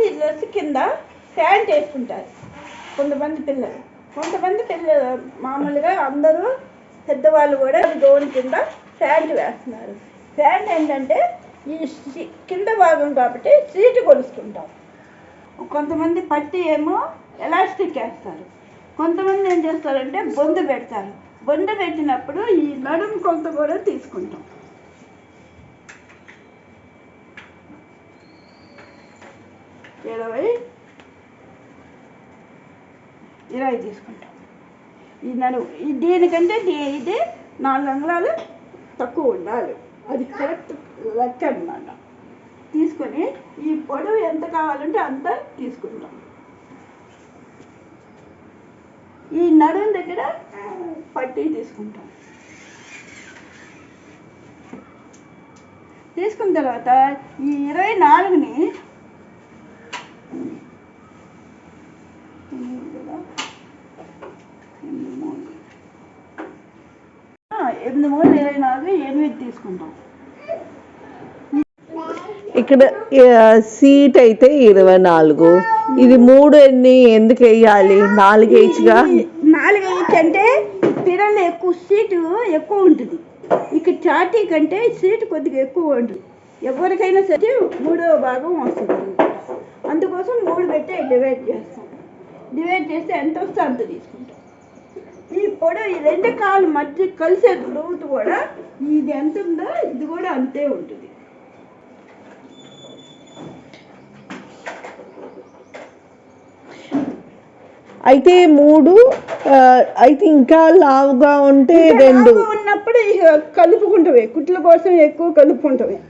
ఈ డ్రెస్ కింద ప్యాంట్ వేసుకుంటారు కొంతమంది పిల్లలు మామూలుగా అందరూ పెద్దవాళ్ళు కూడా గౌన్ కింద ప్యాంట్ వేస్తున్నారు. ప్యాంట్ ఏంటంటే ఈ కింద భాగం కాబట్టి సీటు కొలుసుకుంటాం. కొంతమంది పట్టి ఏమో ఎలాస్టిక్ వేస్తారు. కొంతమంది ఏం చేస్తారంటే బొందు పెడతారు. బొందు పెట్టినప్పుడు ఈ నడుము కొలత కూడా తీసుకుంటాం. 20 తీసుకుంటాం. ఈ నడుము దీనికంటే ఇది 4 అంగుళాలు తక్కువ ఉండాలి. అది కరెక్ట్ లెక్క అన్నమాట. తీసుకొని ఈ పొడవు ఎంత కావాలంటే అంత తీసుకుంటాం. ఈ నడుము దగ్గర పట్టీ తీసుకుంటాం. తీసుకున్న తర్వాత ఈ 24ని 8 3 24 8 తీసుకుంటాం. ఇక్కడ సీట్ అయితే 24. ఇది 3 ఎందుకు వేయాలి? 4 వేయచ్చుగా. 4 వేయచ్చు అంటే పిల్లలు ఎక్కువ సీటు ఎక్కువ ఉంటుంది. ఇక చాటీ కంటే సీటు కొద్దిగా ఎక్కువ ఉంటుంది. ఎవరికైనా సరే 3వ భాగం వస్తుంది. అందుకోసం 3 పెట్టి డివైడ్ చేస్తాం. డివైడ్ చేస్తే ఎంత వస్తే అంత తీసుకుంటాం. ఈ పొడవు ఈ 2 కాళ్ళు మధ్య కలిసే రూట్ కూడా ఇది ఎంత ఉందో ఇది కూడా అంతే ఉంటుంది. అయితే 3 అయితే ఇంకా లావుగా ఉంటే 2 ఉన్నప్పుడు కలుపుకుంటామే. కుట్ల కోసం ఎక్కువ కలుపుకుంటామే.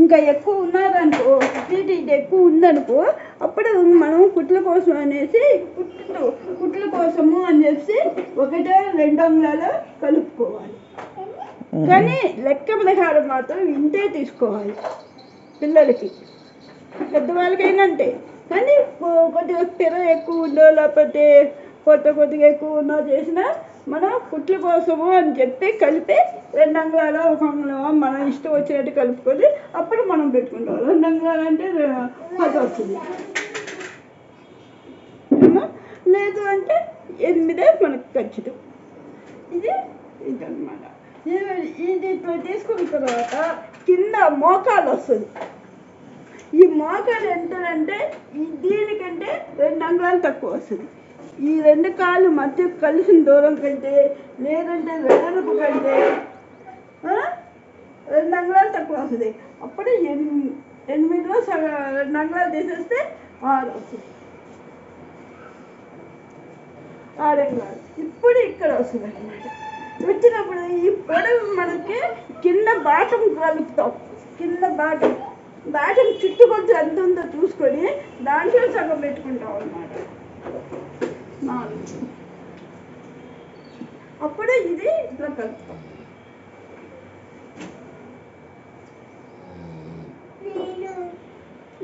ఇంకా ఎక్కువ ఉన్నదనుకో, సీట్ ఇది ఎక్కువ ఉందనుకో, అప్పుడు మనం కుట్ల కోసం అనేసి కుట్ల కోసము అని చెప్పి 1 2 అంగుళాలు కలుపుకోవాలి. కానీ లెక్క ప్రకారం మాత్రం ఇంతే తీసుకోవాలి. పిల్లలకి పెద్దవాళ్ళకైనా అంటే. కానీ కొద్దిగా పిర ఎక్కువ ఉందో లేకపోతే కొద్దిగా ఎక్కువ ఉన్నో చేసినా మనం కుట్ల కోసము అని చెప్పి కలిపి 2 అంగుళాలు 1 అంగుళం మనం ఇష్టం వచ్చినట్టు కలుపుకొని అప్పుడు మనం పెట్టుకుంటాం. 2 అంగుళాలు అంటే 10 వస్తుంది. లేదు అంటే 8 మనకు ఖచ్చితం. ఇదన్నమాట. ఇది తీసుకున్న తర్వాత కింద మోకాలు వస్తుంది. ఈ మోకాలు ఎంతంటే దీనికంటే 2 అంగుళాలు తక్కువ వస్తుంది. ఈ 2 కాళ్ళు మధ్య కలిసిన దూరం కంటే లేదంటే వెడల్పు కంటే 2 అంగుళాలు తక్కువ వస్తుంది. అప్పుడు 8లో 2 అంగుళాలు తీసేస్తే 6 వస్తుంది. 6 అంగుళాలు ఇప్పుడు ఇక్కడ వస్తుంది అన్నమాట. వచ్చినప్పుడు ఈ పొడవు మనకి కింద బాటం కలుపుతాం. కింద బాటం చుట్టుకొచ్చి ఎంత ఉందో చూసుకొని దాంట్లో సగం పెట్టుకుంటాం అన్నమాట. 4 అప్పుడు ఇది ఇట్లా కలుపుతాం.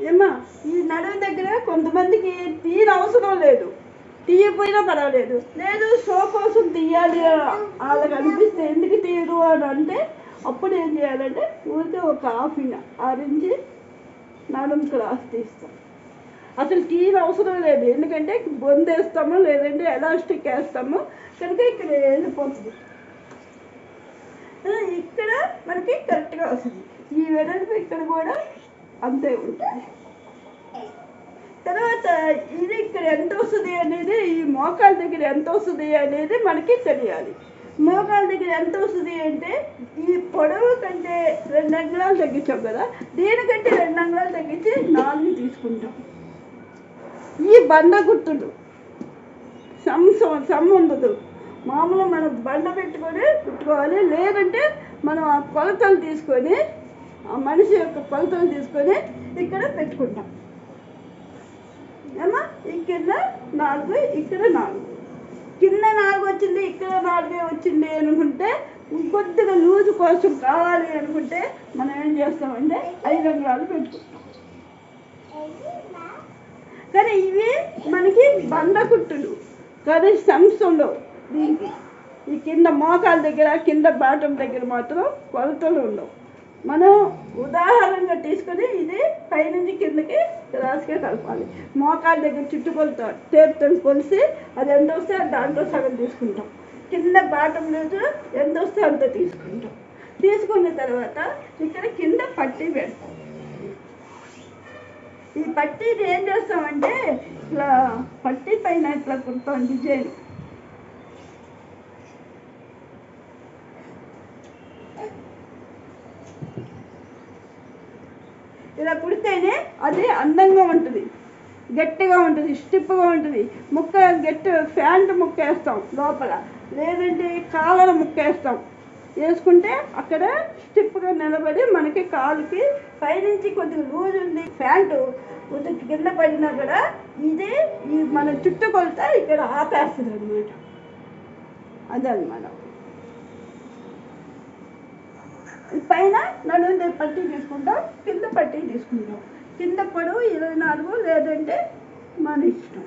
ఏమా ఈ నడుము దగ్గర కొంతమందికి తీర అవసరం లేదు, తీయపోయినా పర్వాలేదు. లేదు షో కోసం తీయాలి వాళ్ళకి అనిపిస్తే ఎందుకు తీయరు అని అంటే అప్పుడు ఏం చేయాలంటే ఊరికే ఒక 1/2 ఇంచ్ నడుము క్రాస్ తీస్తాం. అసలు తీర అవసరం లేదు, ఎందుకంటే బొందు వేస్తాము లేదంటే ఎలాస్టిక్ వేస్తాము కనుక ఇక్కడ వెళ్ళిపోతుంది. ఇక్కడ మనకి కరెక్ట్గా వస్తుంది. ఈ వెడల్పు ఇక్కడ కూడా అంతే ఉంటుంది. తర్వాత ఇది ఇక్కడ ఎంత వస్తుంది అనేది, ఈ మోకాల దగ్గర ఎంత వస్తుంది అనేది మనకి తెలియాలి. మోకాల దగ్గర ఎంత వస్తుంది అంటే ఈ పొడవు కంటే 2 అంగుళాలు తగ్గించాం కదా, దీనికంటే 2 అంగుళాలు తగ్గించి 4 తీసుకుంటాం. ఈ బండ గుర్తులు సమ్ ఉండదు. మామూలుగా మనం బండ పెట్టుకొని కుట్టుకోవాలి. లేదంటే మనం ఆ కొలతలు తీసుకొని ఆ మనిషి యొక్క కొలతలు తీసుకొని ఇక్కడ పెట్టుకుంటాం. ఏమా ఈ కింద 4 ఇక్కడ 4 కింద 4 వచ్చింది ఇక్కడ 4 వచ్చింది అనుకుంటే కొద్దిగా లూజు కోసం కావాలి అనుకుంటే మనం ఏం చేస్తామంటే 5 అంగుళాలు పెట్టుకుంటాం. కానీ ఇవి మనకి బండ కుట్టులు కానీ సమ్స్ ఉండవు దీనికి. ఈ కింద మోకాల దగ్గర కింద బాటం దగ్గర మాత్రం కొలతలు ఉండవు. మనం ఉదాహరణగా తీసుకొని ఇది పైనుంచి కిందకి గ్లాస్కే కలపాలి. మోకాళ్ళ దగ్గర చుట్టుకొలతో టేప్తో కొలిసి అది ఎంత వస్తే దాంట్లో సగం తీసుకుంటాం. కింద బాటం లేదు ఎంత వస్తే అంత తీసుకుంటాం. తీసుకున్న తర్వాత ఇక్కడ కింద పట్టీ పెడతాం. ఈ పట్టీని ఏం చేస్తామంటే ఇట్లా పట్టీ పైన ఇట్లా కుడతాం డిజైన్. ఇలా కుడితేనే అది అందంగా ఉంటుంది, గట్టిగా ఉంటుంది, స్టిప్గా ఉంటుంది. ముక్క గట్టి ప్యాంటు ముక్క వేస్తాం లోపల, లేదంటే కాలర్ ముక్క వేస్తాం. వేసుకుంటే అక్కడ స్టిప్గా నిలబడి మనకి కాలుకి పైనుంచి కొద్దిగా లూజ్ ఉంది. ప్యాంటు కొద్దిగా కింద పడినా కూడా ఇది ఈ మన చుట్టుకొలత ఇక్కడ ఆపేస్తుంది అనమాట. అదనమాట. పైన నడుము పట్టీ తీసుకుంటాం, కింద పట్టీ తీసుకుంటాం. కింద పొడవు 24 లేదంటే మన ఇష్టం.